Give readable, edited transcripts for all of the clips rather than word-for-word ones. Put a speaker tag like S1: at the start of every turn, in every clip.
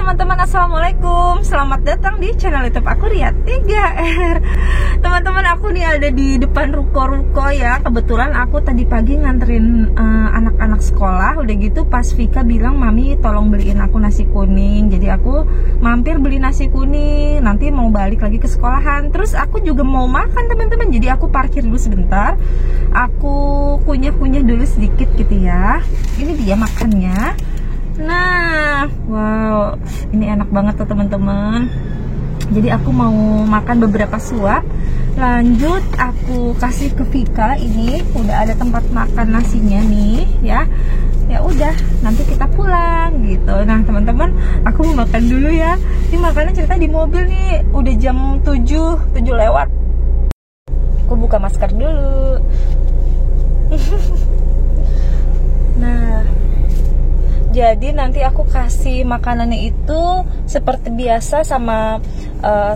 S1: teman-teman, assalamualaikum. Selamat datang di channel YouTube aku, Ria 3R. Teman-teman, aku nih ada di depan ruko-ruko ya. Kebetulan aku tadi pagi nganterin anak-anak sekolah. Udah gitu pas Vika bilang, "Mami tolong beliin aku nasi kuning." Jadi aku mampir beli nasi kuning. Nanti mau balik lagi ke sekolahan. Terus aku juga mau makan teman-teman. Jadi aku parkir dulu sebentar. Aku kunyah-kunyah dulu sedikit gitu ya. Ini dia makannya. Nah, wow, ini enak banget tuh teman-teman. Jadi aku mau makan beberapa suap. Lanjut aku kasih ke Vika. Ini udah ada tempat makan nasinya nih ya. Ya udah, nanti kita pulang gitu. Nah teman-teman, aku mau makan dulu ya. Ini makanan cerita di mobil nih. Udah jam 7 lewat. Aku buka masker dulu. Nah, jadi nanti aku kasih makanannya itu seperti biasa sama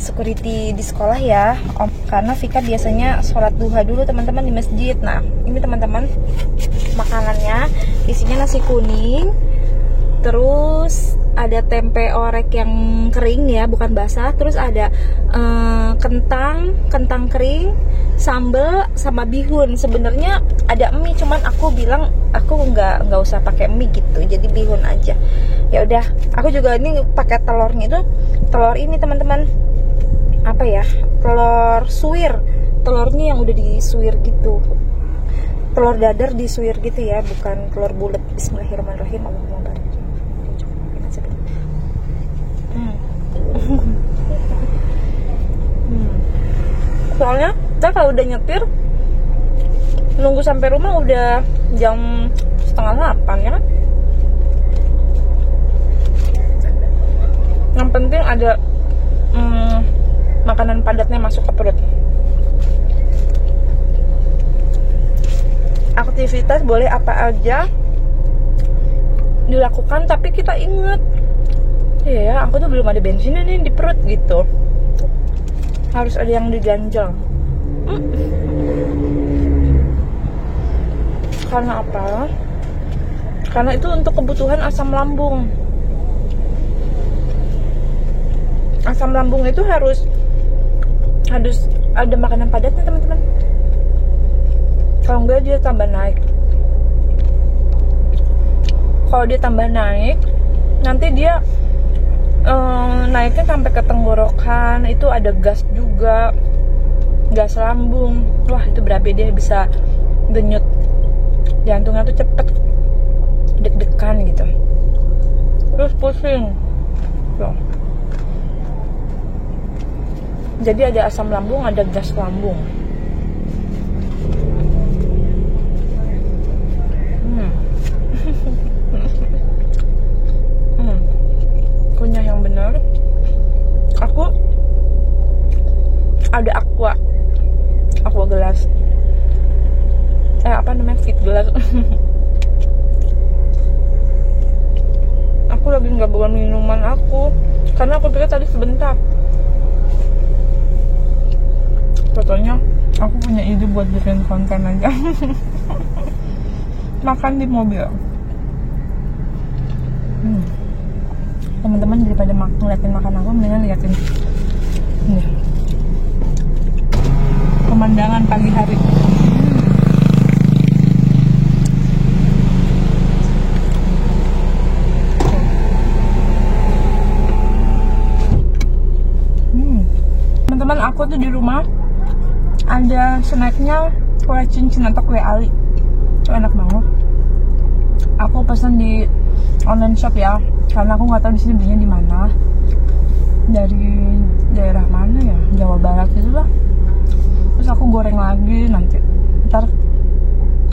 S1: security di sekolah ya, karena Vika biasanya sholat duha dulu teman-teman di masjid. Nah ini teman-teman makanannya isinya nasi kuning, terus ada tempe orek yang kering ya, bukan basah, terus ada kentang kering, sambal sama bihun. Sebenarnya ada mie, cuman aku bilang aku nggak usah pakai mie gitu, jadi bihun aja. Ya udah, aku juga ini pakai telurnya itu telur ini teman-teman, apa ya, telur suwir, telurnya yang udah disuwir gitu, telur dadar disuwir gitu ya, bukan telur bulat. Bismillahirrahmanirrahim. Allahumma barik. Soalnya kita kalau udah nyetir nunggu sampai rumah udah jam 7:30 ya kan. Yang penting ada makanan padatnya masuk ke perut. Aktivitas boleh apa aja dilakukan, tapi kita inget ya, aku tuh belum ada bensinnya nih di perut gitu. Harus ada yang diganjel. Karena apa? Karena itu untuk kebutuhan asam lambung. Asam lambung itu harus ada makanan padatnya teman-teman. Kalau enggak dia tambah naik. Kalau dia tambah naik, nanti dia naiknya sampai ke tenggorokan. Itu ada gas juga, gas lambung. Wah itu berarti dia bisa denyut, jantungnya tuh cepet deg-degan gitu, terus pusing tuh. Jadi ada asam lambung, ada gas lambung. Kunyah yang bener. Aku ada aqua gelas, apa namanya, fit gelas. Aku lagi nggak bawa minuman aku karena aku pikir tadi sebentar. Pokoknya aku punya ide buat bikin konten aja. Makan di mobil. Teman-teman daripada ngeliatin makan aku, mendingan liatin nih pemandangan pagi hari. Teman-teman, aku tuh di rumah ada snacknya kue cincin atau kue ali. Itu enak banget. Aku pesan di online shop ya, karena aku nggak tahu di sini belinya di mana. Dari daerah mana ya, Jawa Barat gitu lah. Terus aku goreng lagi nanti, ntar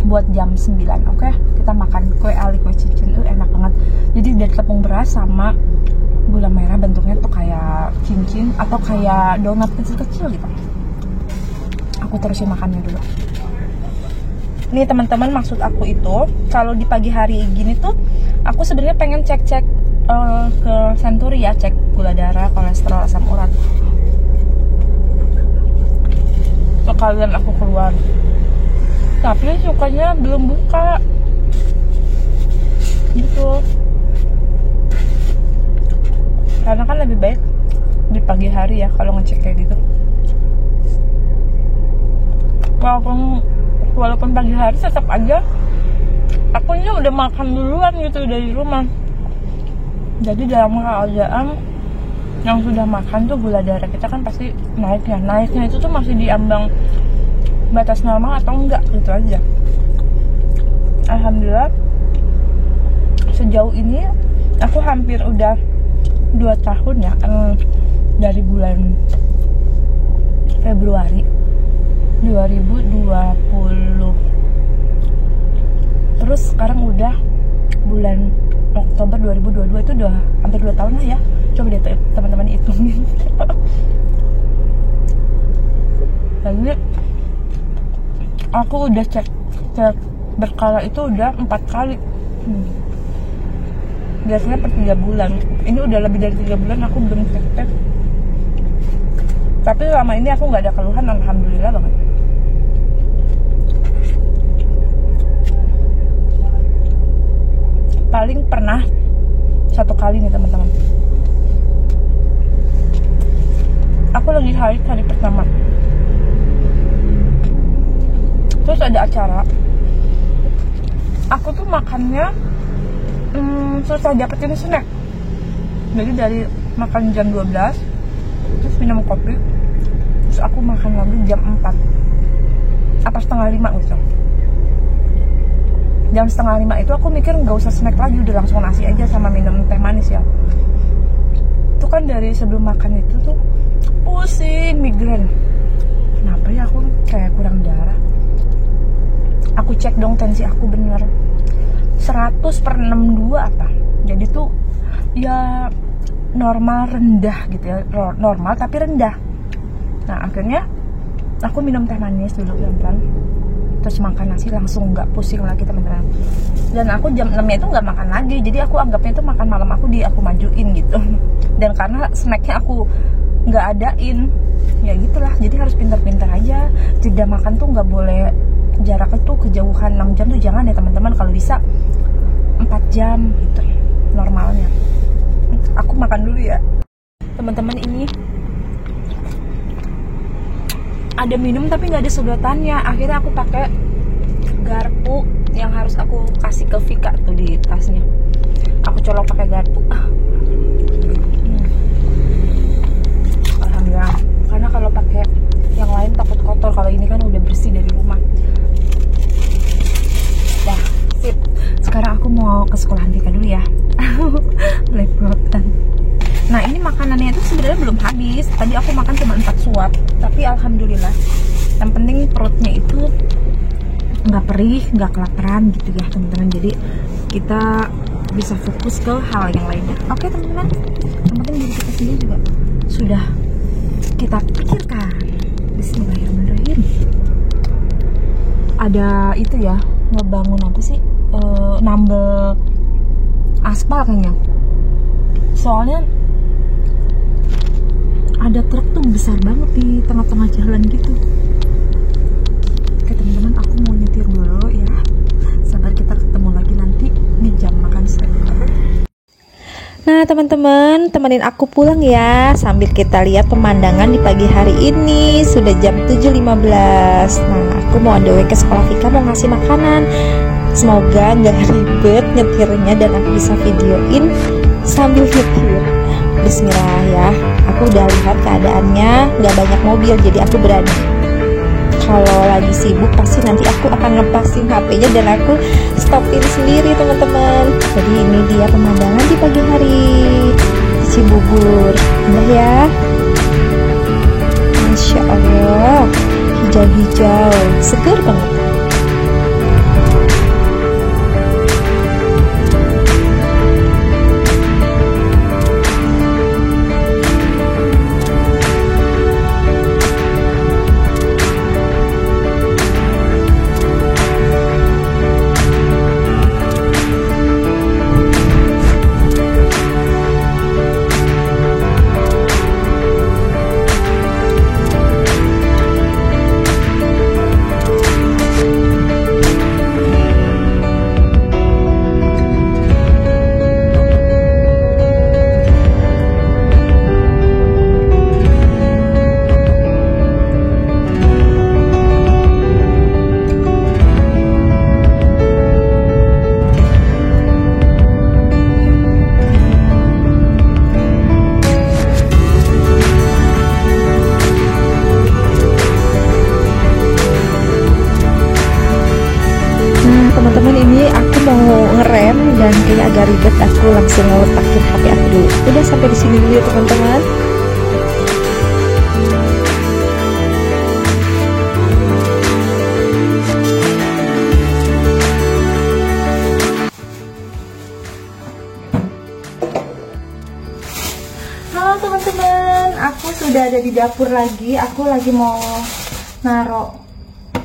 S1: buat jam 9. Oke, kita makan kue ali, kue cincin. Enak banget. Jadi dari tepung beras sama gula merah, bentuknya tuh kayak cincin atau kayak donat kecil-kecil gitu. Aku terusin makannya dulu. Nih teman-teman, maksud aku itu kalau di pagi hari gini tuh aku sebenarnya pengen cek ke Senturi ya, cek gula darah, kolesterol, asam urat. Sekalian aku keluar. Tapi sukanya belum buka. Gitu. karena kan lebih baik di pagi hari ya kalau ngecek kayak gitu. Walaupun pagi hari tetap aja akunya udah makan duluan gitu dari rumah. Jadi dalam keadaan yang sudah makan tuh gula darah kita kan pasti naiknya itu tuh masih di ambang batas normal atau enggak gitu aja. Alhamdulillah sejauh ini aku hampir udah 2 tahun ya, dari bulan Februari 2020 terus sekarang udah bulan Oktober 2022, itu udah hampir 2 tahun lah ya. Coba deh teman-teman hitungin. Jadi aku udah cek berkala itu udah 4 kali. Biasanya per 3 bulan. Ini udah lebih dari 3 bulan aku belum cek. Tapi selama ini aku nggak ada keluhan, alhamdulillah banget. Paling pernah 1 kali nih teman-teman. Aku lagi haid hari pertama. Terus ada acara. Aku tuh makannya susah dapetin snack. Jadi dari makan jam 12, terus minum kopi, terus aku makan lagi jam 4 apa setengah 5 gitu. Jam setengah 5 itu aku mikir nggak usah snack lagi, udah langsung nasi aja sama minum teh manis ya. Itu kan dari sebelum makan itu tuh pusing, migrain. Kenapa ya aku kayak kurang darah? Aku cek dong tensi aku bener 100/62 apa. Jadi tuh ya normal rendah gitu ya, normal tapi rendah. Nah akhirnya aku minum teh manis dulu pelan-pelan, terus makan nasi langsung nggak pusing lagi teman-teman. Dan aku jam 6 itu nggak makan lagi, jadi aku anggapnya itu makan malam aku majuin gitu. Dan karena snacknya aku nggak adain, ya gitulah. Jadi harus pintar-pintar aja. Jeda makan tuh nggak boleh jarak itu kejauhan 6 jam tuh jangan ya teman-teman. Kalau bisa 4 jam gitu normalnya. Aku makan dulu ya teman-teman. Ini ada minum tapi nggak ada sedotannya. Akhirnya aku pakai garpu yang harus aku kasih ke Vika tuh di tasnya. Aku colok pakai garpu. Alhamdulillah. Karena kalau pakai yang lain takut kotor. Kalau ini kan udah bersih dari rumah. Dah, sip. Sekarang aku mau ke sekolahan Vika dulu ya. Belepotan. Nah ini makanannya itu sebenarnya belum habis. Tadi aku makan cuma 4 suap, tapi alhamdulillah. Yang penting perutnya itu nggak perih, nggak kelaparan gitu ya teman-teman. Jadi kita bisa fokus ke hal yang lainnya. Oke teman-teman. Yang penting diri kita sendiri juga sudah kita pikirkan. Bismillahirrahmanirrahim. Ada itu ya, ngebangun apa sih? Nambel aspal kayaknya. Soalnya ada truk tuh besar banget di tengah-tengah jalan gitu. Oke teman-teman, aku mau nyetir dulu ya. Sabar, kita ketemu lagi nanti di jam makan siang. Nah teman-teman, temenin aku pulang ya, sambil kita lihat pemandangan di pagi hari ini. Sudah jam 7.15. Nah aku mau on the way ke sekolah Vika, mau ngasih makanan. Semoga nggak ribet nyetirnya dan aku bisa videoin sambil nyetir. Bismillah ya. Aku udah lihat keadaannya nggak banyak mobil, jadi aku berani. Kalau lagi sibuk pasti nanti aku akan ngepasin HP-nya dan aku stopin sendiri teman-teman. Jadi ini dia pemandangan di pagi hari di Cibubur. Indah ya. Masya Allah, hijau-hijau, seger banget. agak ribet, aku langsung ngelepakin HP aku dulu. Udah sampai di sini dulu ya teman-teman. Halo teman-teman, aku sudah ada di dapur lagi. Aku lagi mau naro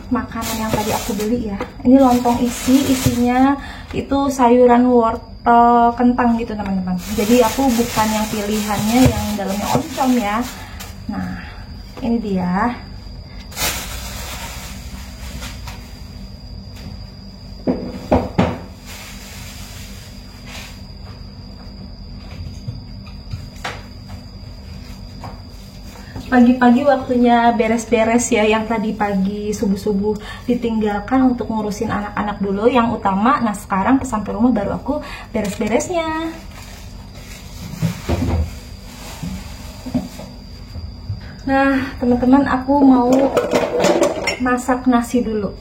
S1: makanan yang tadi aku beli ya. Ini lontong isinya itu sayuran wortel kentang gitu teman-teman. Jadi aku bukan yang pilihannya yang dalamnya oncom ya. Nah, ini dia. Pagi-pagi waktunya beres-beres ya, yang tadi pagi subuh-subuh ditinggalkan untuk ngurusin anak-anak dulu yang utama. Nah sekarang sampai rumah baru aku beres-beresnya. Nah teman-teman, aku mau masak nasi dulu.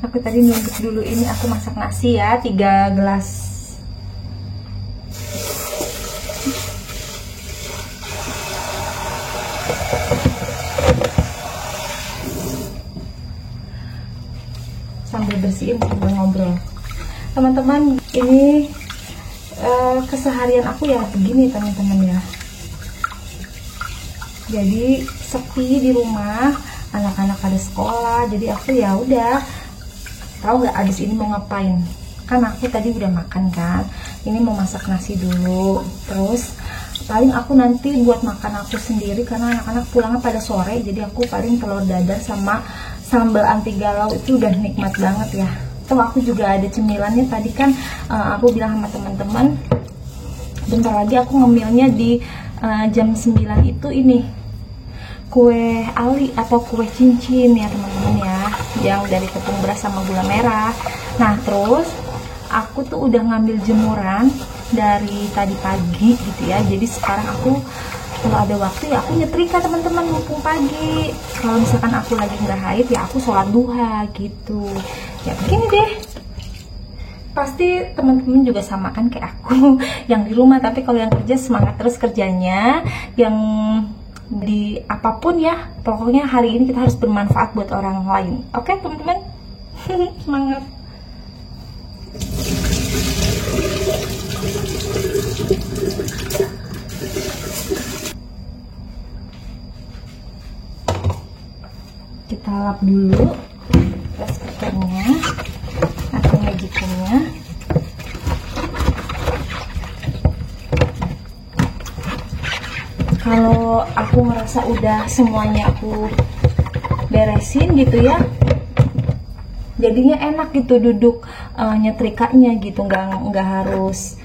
S1: Aku tadi nunggu dulu, ini aku masak nasi ya, 3 gelas. Sambil bersihin sambil ngobrol. Teman-teman, ini keseharian aku ya begini teman-teman ya. Jadi sepi di rumah, anak-anak pada sekolah, jadi aku ya udah, tahu nggak abis ini mau ngapain? Kan aku tadi udah makan kan, ini mau masak nasi dulu. Terus paling aku nanti buat makan aku sendiri karena anak-anak pulangnya pada sore, jadi aku paling telur dadar sama sambal anti galau itu udah nikmat banget ya. Tuh aku juga ada cemilannya tadi kan, aku bilang sama teman-teman bentar lagi aku ngemilnya di jam 9 itu ini kue ali atau kue cincin ya teman-teman ya, yang dari tepung beras sama gula merah. Nah terus aku tuh udah ngambil jemuran dari tadi pagi gitu ya, jadi sekarang aku kalau ada waktu ya aku nyetrika teman-teman mumpung pagi. Kalau misalkan aku lagi nggak haid ya aku sholat duha gitu ya, begini deh. Pasti teman-teman juga sama kan kayak aku yang di rumah, tapi kalau yang kerja semangat terus kerjanya, yang di apapun ya, pokoknya hari ini kita harus bermanfaat buat orang lain. Oke teman-teman? Semangat. Kita lap dulu rice cookernya atau magicnya. Kalau aku ngerasa udah semuanya aku beresin gitu ya, jadinya enak gitu duduk nyetrikanya gitu, nggak harus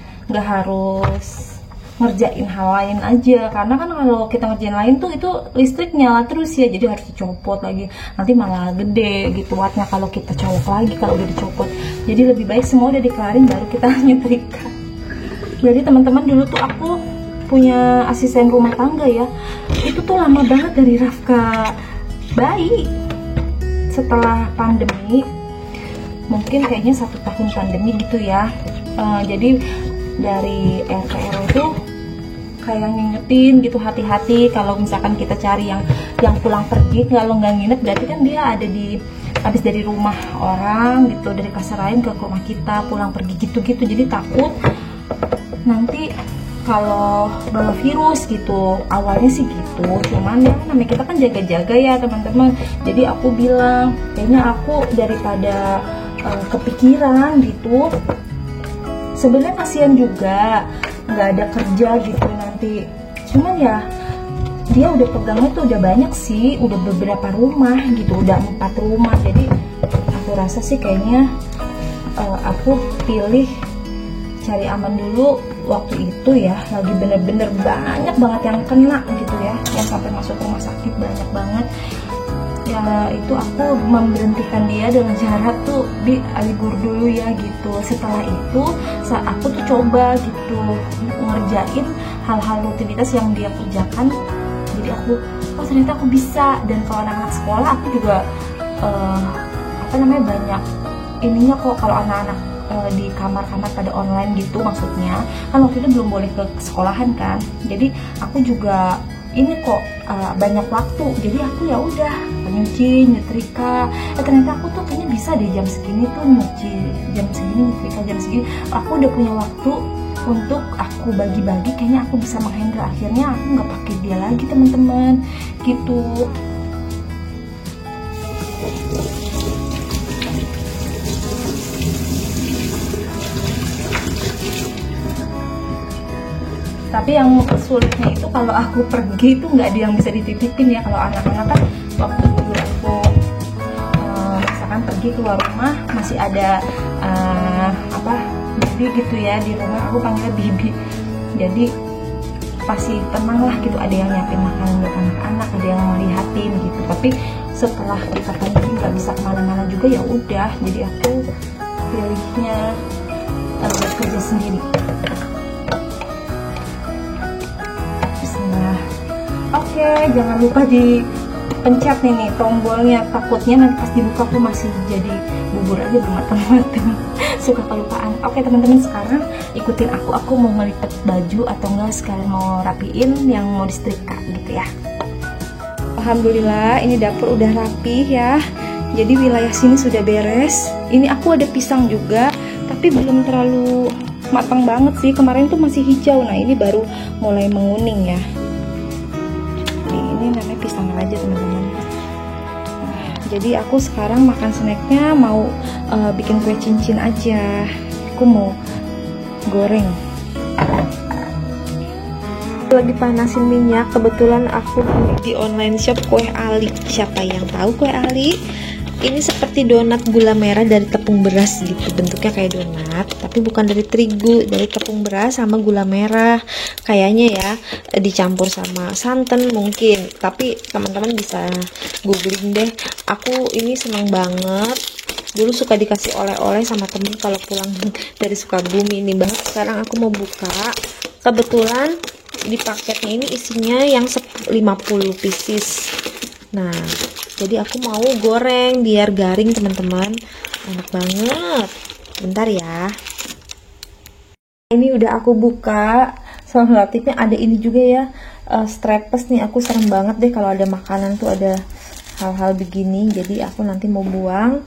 S1: ngerjain hal lain aja. Karena kan kalau kita ngerjain lain tuh itu listrik nyala terus ya, jadi harus dicopot lagi, nanti malah gede gitu wattnya kalau kita colok lagi kalau udah dicopot. Jadi lebih baik semua udah dikelarin baru kita nyetrika. Jadi teman-teman, dulu tuh aku punya asisten rumah tangga ya, itu tuh lama banget dari Rafka bayi. Setelah pandemi, mungkin kayaknya 1 tahun pandemi gitu ya, jadi dari RT RW itu kayak ngingetin gitu, hati-hati kalau misalkan kita cari yang pulang pergi. Kalau nggak nginep berarti kan dia ada di habis dari rumah orang gitu, dari kasar lain ke rumah kita pulang pergi gitu-gitu. Jadi takut nanti kalau bawa virus gitu. Awalnya sih gitu, cuman ya namanya kita kan jaga-jaga ya teman-teman. Jadi aku bilang kayaknya aku daripada kepikiran gitu, sebenarnya kasihan juga nggak ada kerja gitu nanti. Cuman ya dia udah pegangnya tuh udah banyak sih, udah beberapa rumah gitu, udah 4 rumah. Jadi aku rasa sih kayaknya aku pilih cari aman dulu. Waktu itu ya lagi bener-bener banyak banget yang kena gitu ya, yang sampai masuk rumah sakit banyak banget. ya itu aku memberhentikan dia dengan cara tuh libur dulu ya gitu. Setelah itu aku tuh coba gitu ngerjain hal-hal rutinitas yang dia kerjakan. Jadi aku, oh ternyata aku bisa. Dan kalau anak-anak sekolah aku juga banyak ininya kok. Kalau anak-anak di kamar-kamar pada online gitu, maksudnya kan waktu itu belum boleh ke sekolahan kan, jadi aku juga ini kok banyak waktu. Jadi aku ya udah nyuci, nyetrika. Ternyata aku tuh kayaknya bisa deh jam segini tuh nyuci, jam segini nyetrika, jam segini aku udah punya waktu untuk aku bagi-bagi. Kayaknya aku bisa menghandle. Akhirnya aku nggak pakai dia lagi teman-teman gitu. Tapi yang sulitnya itu kalau aku pergi itu nggak ada yang bisa dititipin ya. Kalau anak-anak kan waktu dulu aku misalkan pergi keluar rumah masih ada bibi gitu ya di rumah, aku panggilnya bibi. Jadi pasti tenang lah gitu, ada yang nyiapin makanan buat anak-anak, ada yang ngelihatin gitu. Tapi setelah kita pandemi nggak bisa kemana-mana juga, ya udah, jadi aku pilihnya kerja sendiri. Oke, jangan lupa dipencet nih tombolnya, takutnya nanti pas dibuka aku masih jadi bubur aja belum matang-matang. Suka kelupaan. Oke teman-teman, sekarang ikutin aku mau ngelipat baju atau enggak sekalian mau rapiin yang mau disetrika gitu ya. Alhamdulillah ini dapur udah rapi ya. Jadi wilayah sini sudah beres. Ini aku ada pisang juga, tapi belum terlalu matang banget sih. Kemarin tuh masih hijau, nah ini baru mulai menguning ya. Ini namanya pisang raja teman-teman. Nah, jadi aku sekarang makan snacknya mau bikin kue cincin aja. Aku mau goreng. Lagi panasin minyak. Kebetulan aku beli di online shop kue Ali. Siapa yang tahu kue Ali? Ini seperti donat gula merah dari tepung beras gitu, bentuknya kayak donat, tapi bukan dari terigu, dari tepung beras sama gula merah. Kayaknya ya dicampur sama santan mungkin, tapi teman-teman bisa googling deh. Aku ini senang banget. Dulu suka dikasih oleh-oleh sama temen kalau pulang dari Sukabumi. Ini banget. Sekarang aku mau buka. Kebetulan di paketnya ini isinya yang 50 pieces. Nah, jadi aku mau goreng biar garing teman-teman. Enak banget. Bentar ya. Ini udah aku buka. Relatifnya ada ini juga ya, strepes nih. Aku serem banget deh kalau ada makanan tuh ada hal-hal begini. Jadi aku nanti mau buang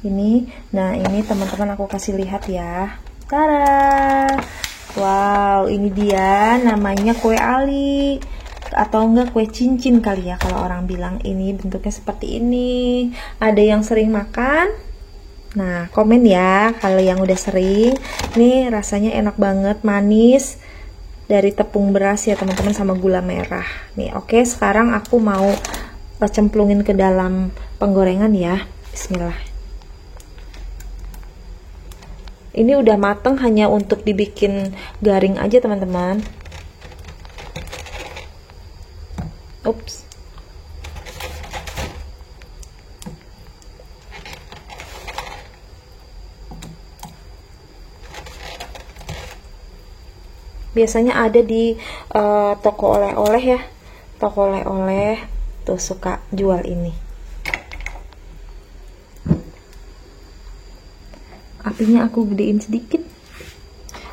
S1: ini. Nah ini teman-teman aku kasih lihat ya. Tada! Wow, ini dia namanya kue Ali. Atau enggak kue cincin kali ya kalau orang bilang. Ini bentuknya seperti ini. Ada yang sering makan? Nah komen ya kalau yang udah sering. Ini rasanya enak banget, manis, dari tepung beras ya teman-teman sama gula merah nih. Oke, sekarang aku mau cemplungin ke dalam penggorengan ya. Bismillah. Ini udah mateng, hanya untuk dibikin garing aja teman-teman. Ups. Biasanya ada di toko oleh-oleh ya. Toko oleh-oleh tuh suka jual ini. Apinya aku gedein sedikit.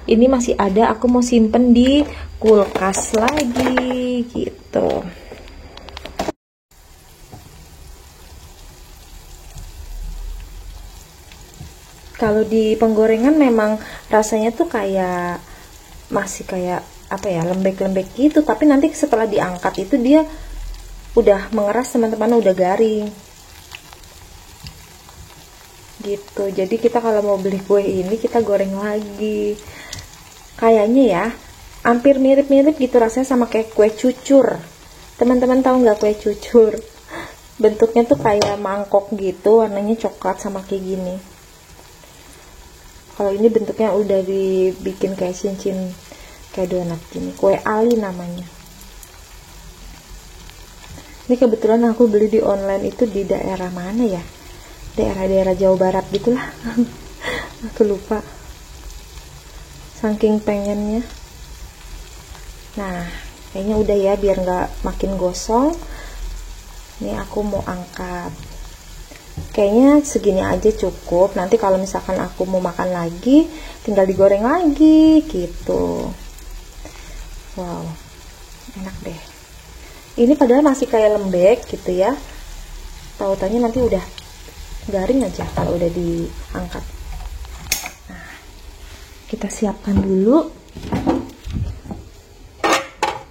S1: Ini masih ada, aku mau simpen di kulkas lagi gitu. Kalau di penggorengan memang rasanya tuh kayak masih kayak apa ya, lembek-lembek gitu, tapi nanti setelah diangkat itu dia udah mengeras teman-teman, udah garing gitu. Jadi kita kalau mau beli kue ini kita goreng lagi. Kayaknya ya hampir mirip-mirip gitu rasanya sama kayak kue cucur. Teman-teman tahu nggak kue cucur? Bentuknya tuh kayak mangkok gitu, warnanya coklat sama kayak gini. Kalau ini bentuknya udah dibikin kayak cincin, kayak donat gini. Kue Ali namanya. Ini kebetulan aku beli di online itu di daerah mana ya, daerah-daerah Jawa Barat gitulah. Aku lupa, saking pengennya. Nah kayaknya udah ya, biar nggak makin gosong. Ini aku mau angkat, kayaknya segini aja cukup. Nanti kalau misalkan aku mau makan lagi tinggal digoreng lagi gitu. Wow, enak deh. Ini padahal masih kayak lembek gitu ya, tautannya nanti udah garing aja kalau udah diangkat. Nah, kita siapkan dulu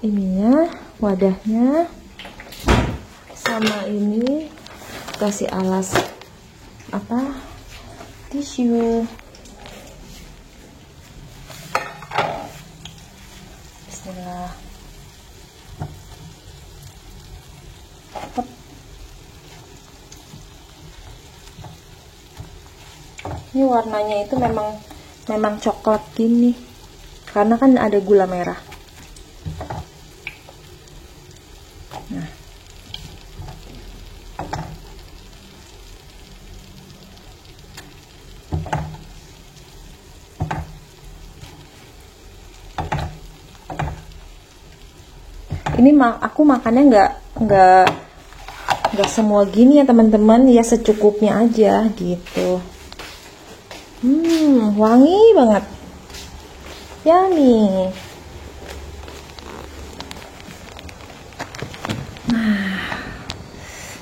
S1: ininya, wadahnya, sama ini kasih alas apa, tisu. Bismillah. Ini warnanya itu memang coklat gini karena kan ada gula merah. Nah, ini aku makannya nggak semua gini ya teman-teman, ya secukupnya aja gitu. Wangi banget, yummy. Nah,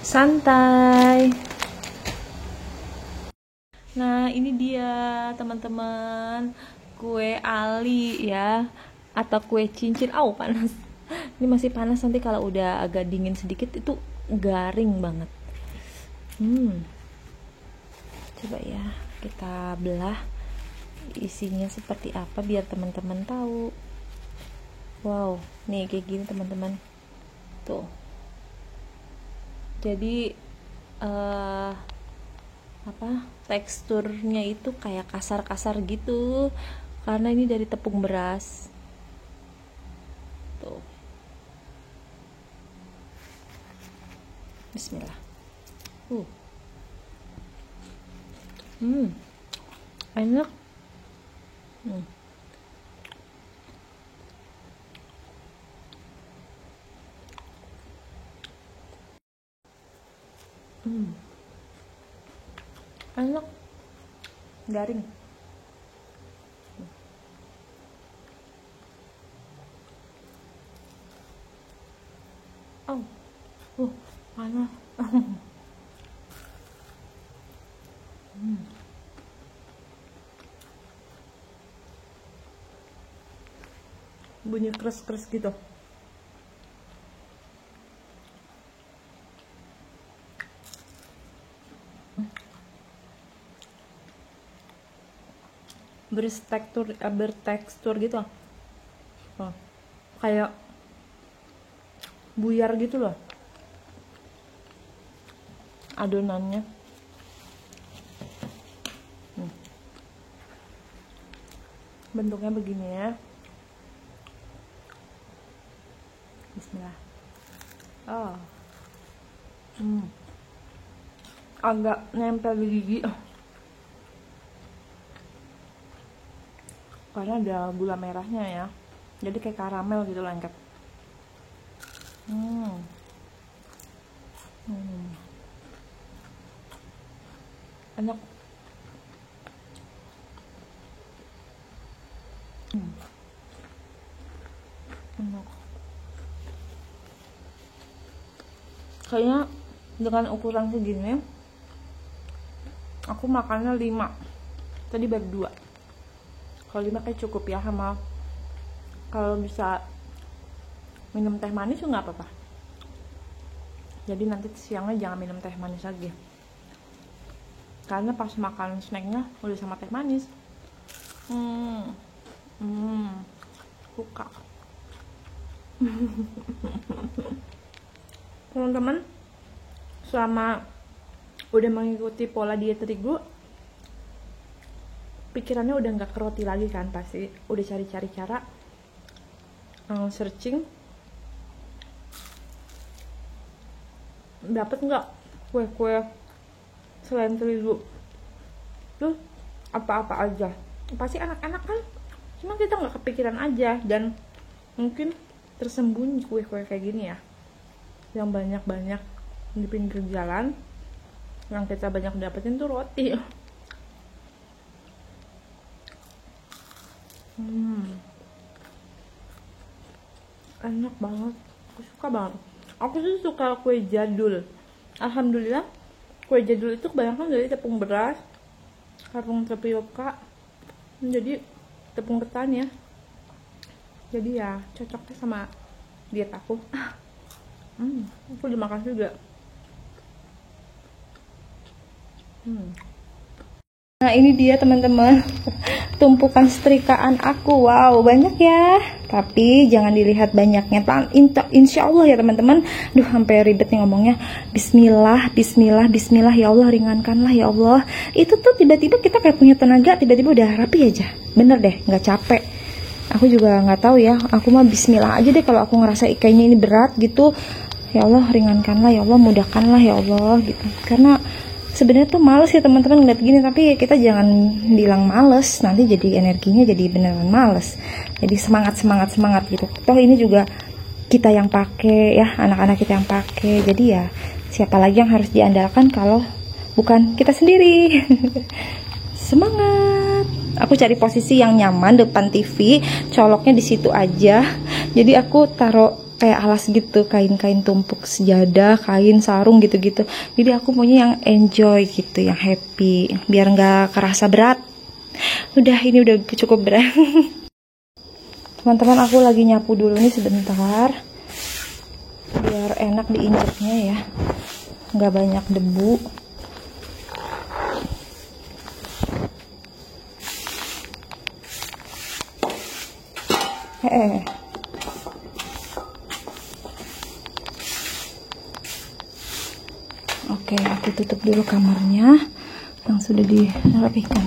S1: santai. Nah ini dia teman-teman, kue Ali ya, atau kue cincin. Panas. Ini masih panas, nanti kalau udah agak dingin sedikit itu garing banget. Coba ya kita belah isinya seperti apa biar teman-teman tahu. Wow, nih kayak gini teman-teman. Tuh. Jadi teksturnya itu kayak kasar-kasar gitu karena ini dari tepung beras. Tuh. Bismillah. Enak. Enak, garing. Panas. Bunyi keras-keras gitu. Bertekstur gitu. Kayak buyar gitu loh adonannya. Bentuknya begini ya. Bismillah. Agak nempel di gigi karena ada gula merahnya ya, jadi kayak karamel gitu, lengket. Enak. Enak. Kayaknya dengan ukuran segini aku makannya 5, tadi baru 2. Kalau 5 kayak cukup ya, sama kalau bisa minum teh manis juga nggak apa-apa. Jadi nanti siangnya jangan minum teh manis lagi, karena pas makan snacknya udah sama teh manis. Suka. Teman-teman, selama udah mengikuti pola diet terigu, pikirannya udah nggak ke roti lagi kan, pasti udah cari-cari cara, searching dapat nggak kue-kue selain terigu? Tuh apa-apa aja. Pasti anak-anak kan, cuma kita nggak kepikiran aja. Dan mungkin tersembunyi kue-kue kayak gini ya, yang banyak-banyak di pinggir jalan. Yang kita banyak dapetin tuh roti. Enak banget, aku suka banget. Aku tuh suka kue jadul. Alhamdulillah, kue jadul itu kebanyakan dari tepung beras, tepung tapioka, jadi tepung ketan ya. Jadi ya cocoknya sama diet aku. Aku udah makan juga. Nah ini dia teman-teman, tumpukan setrikaan aku. Wow, banyak ya. Tapi jangan dilihat banyaknya. Insya Allah ya teman-teman. Duh, sampai ribet nih ngomongnya. Bismillah, bismillah, bismillah. Ya Allah, ringankanlah ya Allah. Itu tuh tiba-tiba kita kayak punya tenaga, tiba-tiba udah rapi aja. Bener deh, nggak capek. Aku juga nggak tahu ya. Aku mah bismillah aja deh kalau aku ngerasa kayaknya ini berat gitu. Ya Allah, ringankanlah ya Allah, mudahkanlah ya Allah gitu. Karena sebenarnya tuh males ya teman-teman ngeliat gini, tapi kita jangan bilang males, nanti jadi energinya jadi beneran males. Jadi semangat gitu. Toh ini juga kita yang pakai ya, anak-anak kita yang pakai. Jadi ya siapa lagi yang harus diandalkan kalau bukan kita sendiri. Semangat. Aku cari posisi yang nyaman depan TV, coloknya di situ aja. Jadi aku taruh kayak alas gitu, kain-kain tumpuk sejadah, kain sarung gitu-gitu. Jadi aku maunya yang enjoy gitu, yang happy, biar nggak kerasa berat. Udah, ini udah cukup berat. Teman-teman, aku lagi nyapu dulu nih sebentar, biar enak diinjeknya ya, nggak banyak debu. Oke, aku tutup dulu kamarnya yang sudah dirapikan.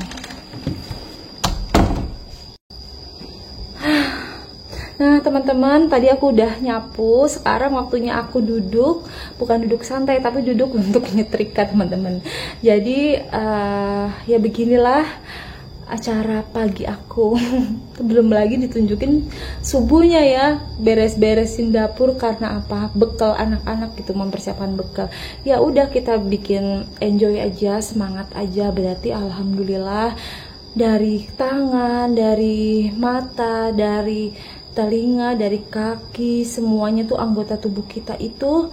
S1: Nah teman-teman, tadi aku udah nyapu. Sekarang waktunya aku duduk, bukan duduk santai tapi duduk untuk nyetrika teman-teman. Jadi ya beginilah acara pagi aku. Belum lagi ditunjukin subuhnya ya, beres-beresin dapur. Karena apa? Bekal anak-anak gitu, mempersiapkan bekal. Ya udah, kita bikin enjoy aja, semangat aja. Berarti alhamdulillah dari tangan, dari mata, dari telinga, dari kaki, semuanya tuh anggota tubuh kita itu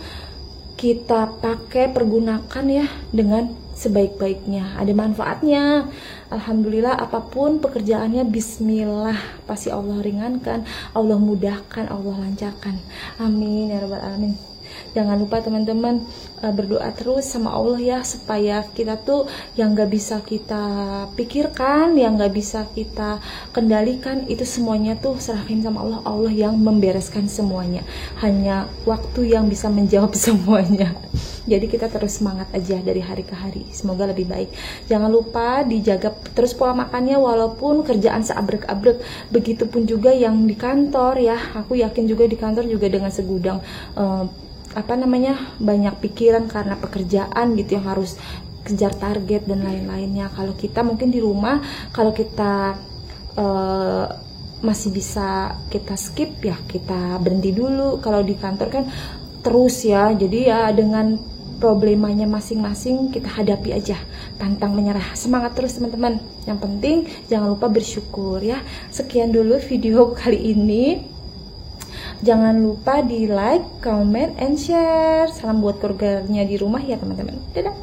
S1: kita pakai, pergunakan ya dengan sebaik-baiknya. Ada manfaatnya. Alhamdulillah, apapun pekerjaannya bismillah, pasti Allah ringankan, Allah mudahkan, Allah lancarkan. Amin ya rabbal alamin. Jangan lupa teman-teman berdoa terus sama Allah ya, supaya kita tuh yang gak bisa kita pikirkan, yang gak bisa kita kendalikan, itu semuanya tuh serahin sama Allah. Allah yang membereskan semuanya. Hanya waktu yang bisa menjawab semuanya. Jadi kita terus semangat aja dari hari ke hari. Semoga lebih baik. Jangan lupa dijaga terus pola makannya, walaupun kerjaan seabrek-abrek. Begitupun juga yang di kantor ya. Aku yakin juga di kantor juga dengan segudang banyak pikiran karena pekerjaan gitu, yang harus kejar target dan lain-lainnya. Kalau kita mungkin di rumah, kalau kita masih bisa kita skip ya, kita berhenti dulu. Kalau di kantor kan terus ya, jadi ya dengan problemanya masing-masing kita hadapi aja, pantang menyerah, semangat terus teman-teman. Yang penting jangan lupa bersyukur ya. Sekian dulu video kali ini. Jangan lupa di like, comment, and share. Salam buat keluarganya di rumah ya teman-teman. Dadah.